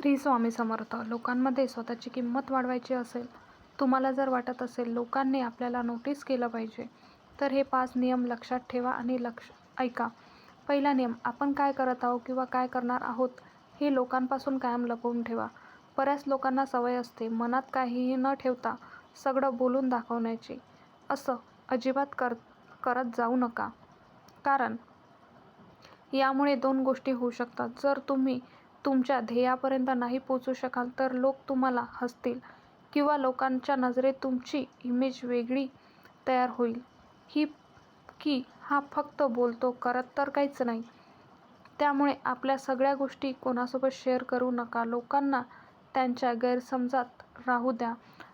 श्री स्वामी समर्थ. लोकांमध्ये स्वतःची किंमत वाढवायची असेल, तुम्हाला जर वाटत असेल लोकांनी आपल्याला नोटीस केलं पाहिजे, तर हे 5 नियम लक्षात ठेवा आणि ऐका. पहिला नियम, आपण काय करत आहोत किंवा काय करणार आहोत हे लोकांपासून कायम लपवून ठेवा. बऱ्याच लोकांना सवय असते मनात काहीही न ठेवता सगळं बोलून दाखवण्याची. असं अजिबात करत जाऊ नका, कारण यामुळे 2 गोष्टी होऊ शकतात. जर तुम्ही तुमच्या ध्येयापर्यंत नाही पोहोचू शकाल तर लोक तुम्हाला हसतील किंवा लोकांच्या नजरेत तुमची इमेज वेगळी तयार होईल. हा फक्त बोलतो, करत तर काहीच नाही. त्यामुळे आपल्या सगळ्या गोष्टी कोणासोबत शेअर करू नका. लोकांना त्यांच्या गैरसमजात राहू द्या.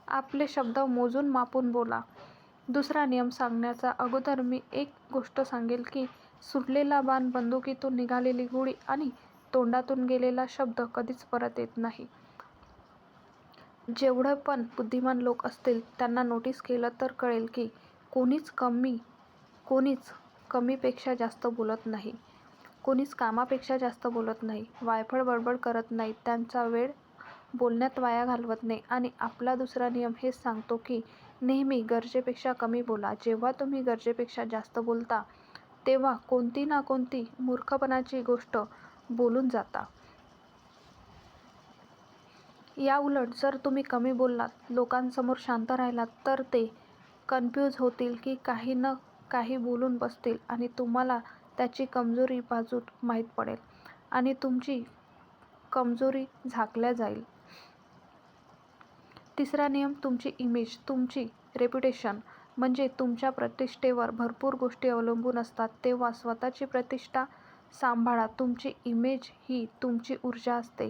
आपले शब्द मोजून मापून बोला. दुसरा नियम सांगण्याच्या अगोदर मी एक गोष्ट सांगेल की सुटलेला बाण, बंदुकीतून निघालेली गोळी आणि तोंडातून गेलेला शब्द कधीच परत येत नाही. जेवढे पण बुद्धिमान लोक असतील त्यांना नोटीस केलं तर कळेल की कोणीच कमीपेक्षा जास्त बोलत नाही, कोणीच कामापेक्षा जास्त बोलत नाही, वायफळ बडबड करत नाही, त्यांचा वेळ बोलण्यात वाया घालवत नाही. आणि आपला दुसरा नियम हेच सांगतो की नेहमी गरजेपेक्षा कमी बोला. जेव्हा तुम्ही गरजेपेक्षा जास्त बोलता तेव्हा कोणती ना कोणती मूर्खपणाची गोष्ट बोलून जाता. याउलट जर तुम्ही कमी बोललात, लोकांसमोर शांत राहिलात, तर ते कन्फ्यूज होतील की काही न काही बोलून बसतील आणि तुम्हाला त्याची कमजोरी बाजू माहीत पडेल आणि तुमची कमजोरी झाकल्या जाईल. तिसरा नियम, तुमची इमेज, तुमची रेप्युटेशन म्हणजे तुमच्या प्रतिष्ठेवर भरपूर गोष्टी अवलंबून असतात. तेव्हा स्वतःची प्रतिष्ठा सांभाळा. तुमची इमेज ही तुमची ऊर्जा असते.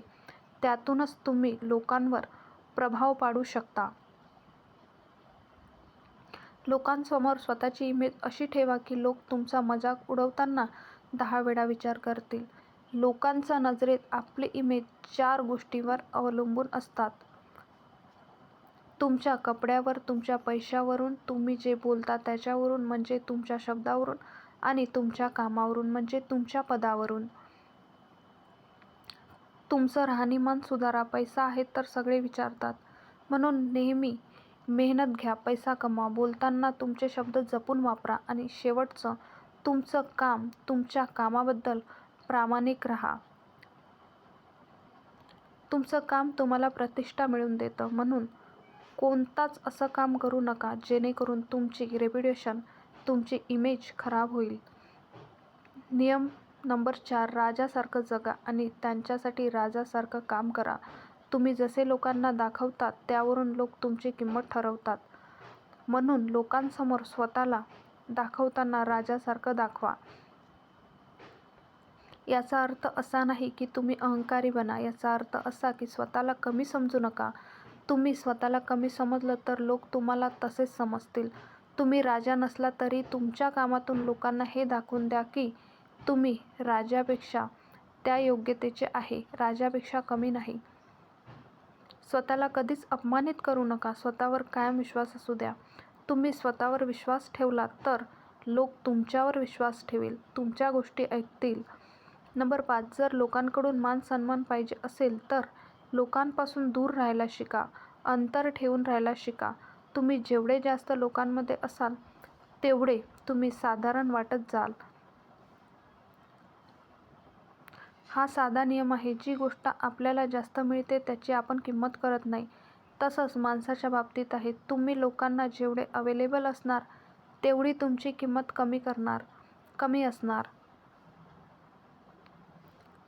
त्यातूनच तुम्ही लोकांवर प्रभाव पाडू शकता. लोकांसमोर स्वतःची इमेज अशी ठेवा की लोक तुमचा मजाक उडवताना 10 वेळा विचार करतील. लोकांच्या नजरेत आपली इमेज 4 गोष्टींवर अवलंबून असतात. तुमच्या कपड्यावर, तुमच्या पैशावरून, तुम्ही जे बोलता त्याच्यावरून म्हणजे तुमच्या शब्दावरून आणि तुमच्या कामावरून म्हणजे तुमच्या पदावरून. तुमचं राहणीमान सुधारा. पैसा आहे तर सगळे विचारतात, म्हणून नेहमी मेहनत घ्या, पैसा कमवा. बोलताना तुमचे शब्द जपून वापरा. आणि शेवटचं, तुमचं काम, तुमच्या कामाबद्दल प्रामाणिक राहा. तुमचं काम तुम्हाला प्रतिष्ठा मिळवून देतं, म्हणून कोणताच असं काम करू नका जेणेकरून तुमची रेप्युटेशन, तुमची इमेज खराब होईल. नियम नंबर 4, राजासारखं जगा आणि त्यांच्यासाठी राजासारखं काम करा. तुम्ही जसे लोकांना दाखवतात त्यावरून लोक तुमची किंमत ठरवतात. म्हणून लोकांसमोर स्वतःला दाखवताना राजासारखं दाखवा. याचा अर्थ असा नाही की तुम्ही अहंकारी बना. याचा अर्थ असा की स्वतःला कमी समजू नका. तुम्ही स्वतःला कमी समजलं तर लोक तुम्हाला तसेच समजतील. तुम्ही राजा नसला तरी तुमच्या कामातून लोकांना हे दाखवून द्या की तुम्ही राजापेक्षा त्या योग्यतेचे आहे, राजापेक्षा कमी नाही. स्वतःला कधीच अपमानित करू नका. स्वतःवर कायम विश्वास असू द्या. तुम्ही स्वतःवर विश्वास ठेवलात तर लोक तुमच्यावर विश्वास ठेवतील, तुमच्या गोष्टी ऐकतील. नंबर 5, जर लोकांकडून मान सन्मान पाहिजे असेल तर लोकांपासून दूर राहायला शिका, अंतर ठेवून राहायला शिका. तुम्ही जेवढे जास्त लोकांमध्ये असाल तेवढे तुम्ही साधारण वाटत जाल. हा साधा नियम आहे. जी गोष्ट आपल्याला जास्त मिळते त्याची आपण किंमत करत नाही. तसंच माणसाच्या बाबतीत आहे. तुम्ही लोकांना जेवढे अवेलेबल असणार तेवढी तुमची किंमत कमी असणार.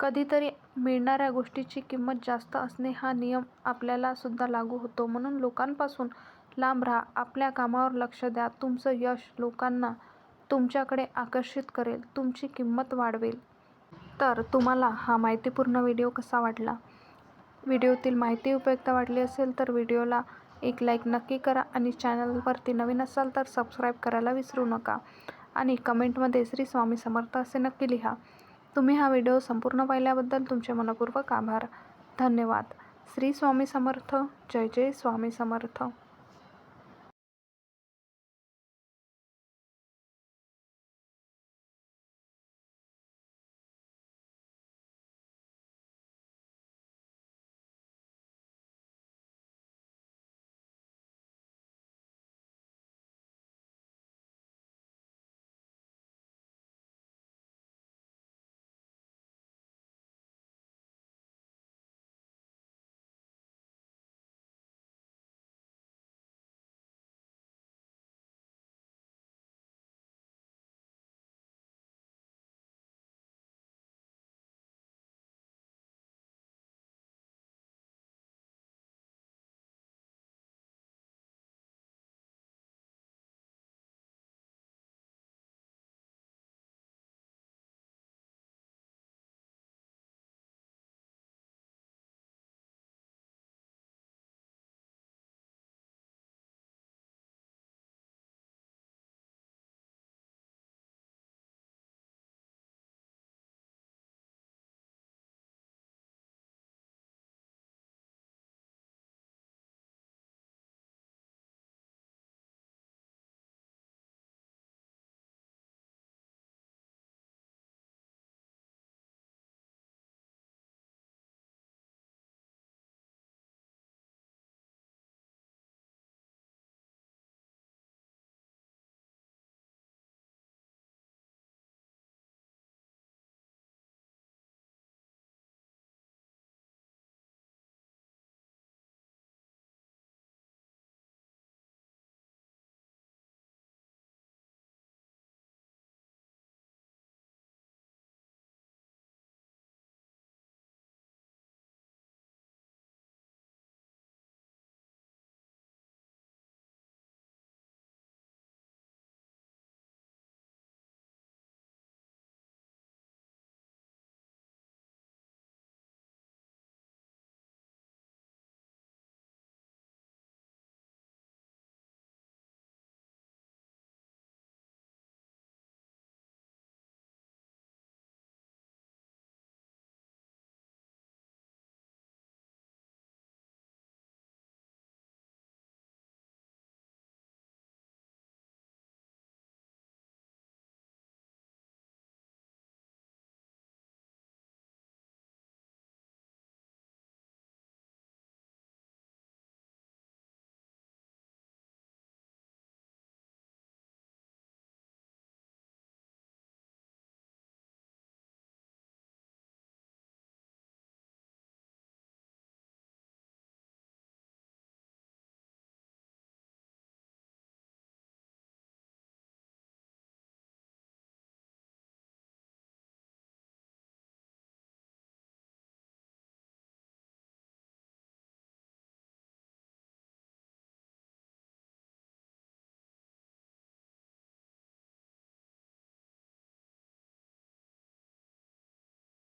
कधीतरी मिळणाऱ्या गोष्टीची किंमत जास्त असणे हा नियम आपल्याला सुद्धा लागू होतो. म्हणून लोकांपासून लांब राहा. आपल्या कामावर लक्ष द्या. तुमचं यश लोकांना तुमच्याकडे आकर्षित करेल, तुमची किंमत वाढवेल. तर तुम्हाला हा माहितीपूर्ण व्हिडिओ कसा वाटला? व्हिडिओतील माहिती उपयुक्त वाटली असेल तर व्हिडिओला एक लाईक नक्की करा आणि चॅनलवरती नवीन असाल तर सबस्क्राईब करायला विसरू नका. आणि कमेंटमध्ये श्री स्वामी समर्थ असे नक्की लिहा. तुम्ही हा व्हिडिओ संपूर्ण पाहिल्याबद्दल तुमचे मनःपूर्वक आभार. धन्यवाद. श्री स्वामी समर्थ. जय जय स्वामी समर्थ.